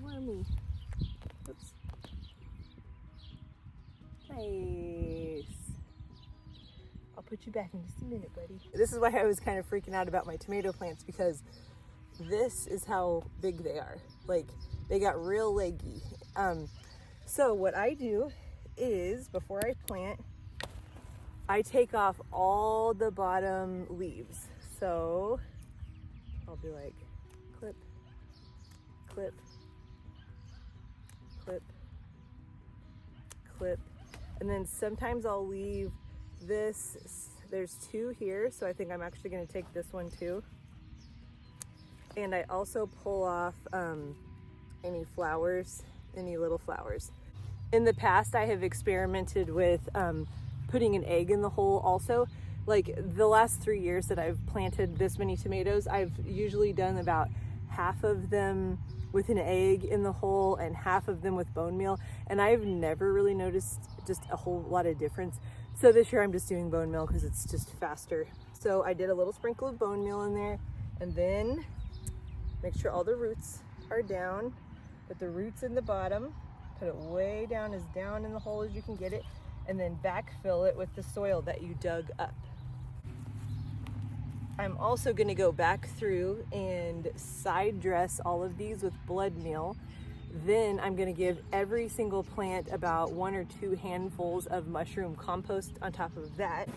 Wormy. Oops. Nice. I'll put you back in just a minute, buddy. This is why I was kind of freaking out about my tomato plants, because this is how big they are. Like, they got real leggy. So what I do is, before I plant, I take off all the bottom leaves. So I'll be like, clip, clip, clip, clip. And then sometimes I'll leave this, there's two here, so I think I'm actually gonna take this one too. And I also pull off any flowers, any little flowers. In the past, I have experimented with putting an egg in the hole also. Like the last 3 years that I've planted this many tomatoes, I've usually done about half of them with an egg in the hole and half of them with bone meal. And I've never really noticed just a whole lot of difference. So this year I'm just doing bone meal because it's just faster. So I did a little sprinkle of bone meal in there, and then make sure all the roots are down. Put the roots in the bottom, put it way down, as down in the hole as you can get it, and then backfill it with the soil that you dug up. I'm also gonna go back through and side dress all of these with blood meal. Then I'm gonna give every single plant about 1 or 2 handfuls of mushroom compost on top of that.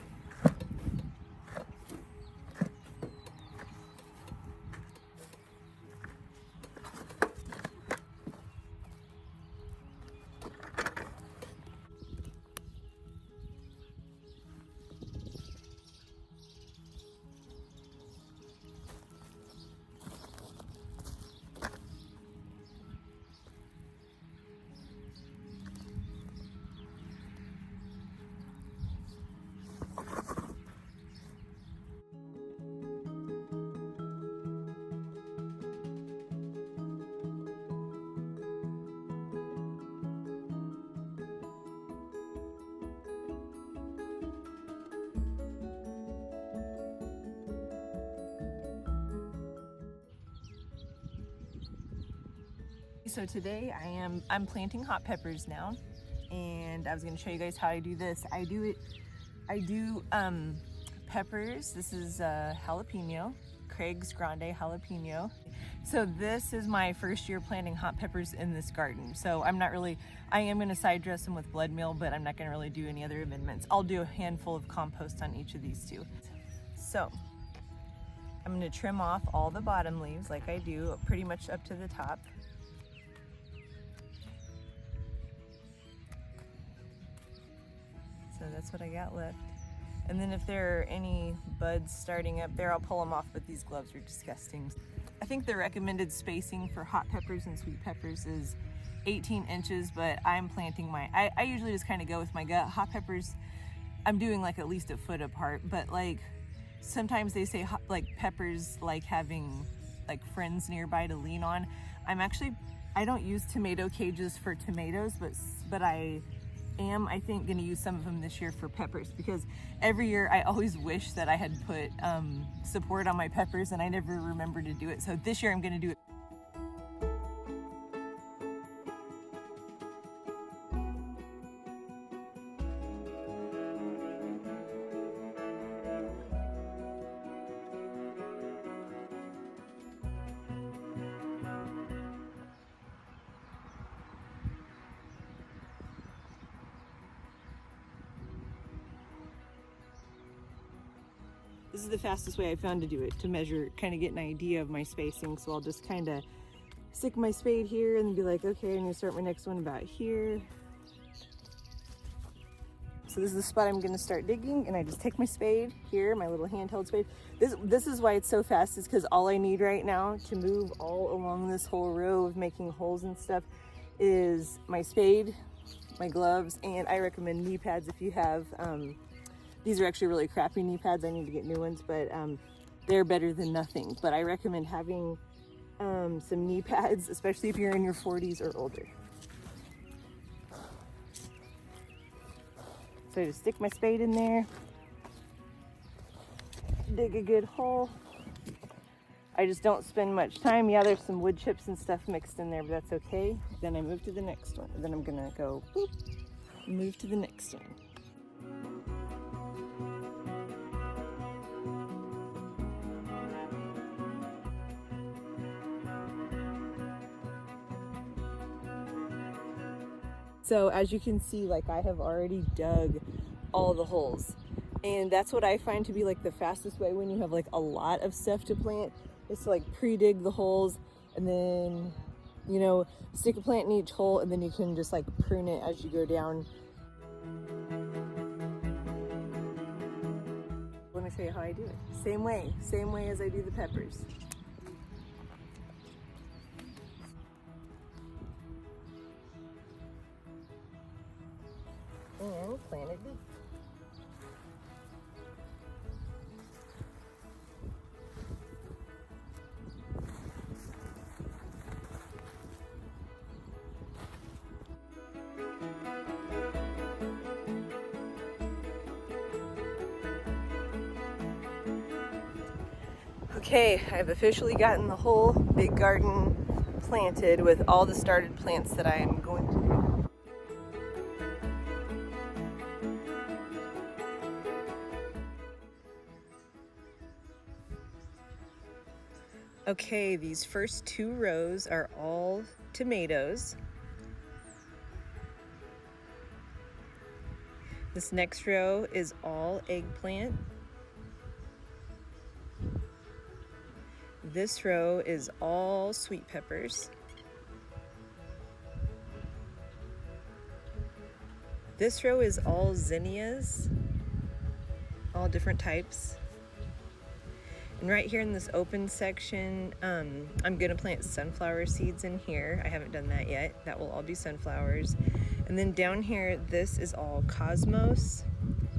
So today I'm planting hot peppers now, and I was going to show you guys how I do this. I do peppers. This is jalapeno, Craig's Grande jalapeno. So this is my first year planting hot peppers in this garden. So I am going to side dress them with blood meal, but I'm not going to really do any other amendments. I'll do a handful of compost on each of these two. So I'm going to trim off all the bottom leaves like I do, pretty much up to the top. So that's what I got left. And then if there are any buds starting up there, I'll pull them off, but these gloves are disgusting. I think the recommended spacing for hot peppers and sweet peppers is 18 inches, but I'm planting I usually just kind of go with my gut. Hot peppers, I'm doing like at least a foot apart, but like sometimes they say like peppers like having like friends nearby to lean on. I don't use tomato cages for tomatoes, but I think going to use some of them this year for peppers, because every year I always wish that I had put support on my peppers and I never remember to do it. So this year I'm going to do it. This is the fastest way I found to do it, to measure, kind of get an idea of my spacing. So I'll just kind of stick my spade here and be like, okay, I'm gonna start my next one about here. So this is the spot I'm gonna start digging, and I just take my spade here, my little handheld spade. This is why it's so fast, is because all I need right now to move all along this whole row of making holes and stuff is my spade, my gloves, and I recommend knee pads if you have. These are actually really crappy knee pads. I need to get new ones, but they're better than nothing. But I recommend having some knee pads, especially if you're in your 40s or older. So just stick my spade in there, dig a good hole. I just don't spend much time. Yeah, there's some wood chips and stuff mixed in there, but that's okay. Then I move to the next one. Then I'm gonna go boop, move to the next one. So as you can see, like I have already dug all the holes. And that's what I find to be like the fastest way when you have like a lot of stuff to plant, is to like pre-dig the holes and then, you know, stick a plant in each hole, and then you can just like prune it as you go down. Let me show you how I do it. Same way as I do the peppers. And plant it deep. Okay, I've officially gotten the whole big garden planted with all the started plants that I am going to do. Okay, these first 2 rows are all tomatoes. This next row is all eggplant. This row is all sweet peppers. This row is all zinnias, all different types. And right here in this open section, I'm gonna plant sunflower seeds in here. I haven't done that yet. That will all be sunflowers. And then down here, this is all cosmos.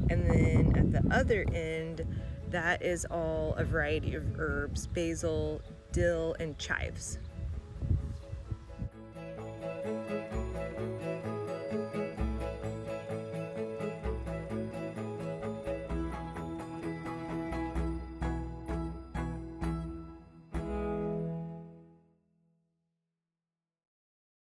And then at the other end, that is all a variety of herbs, basil, dill, and chives.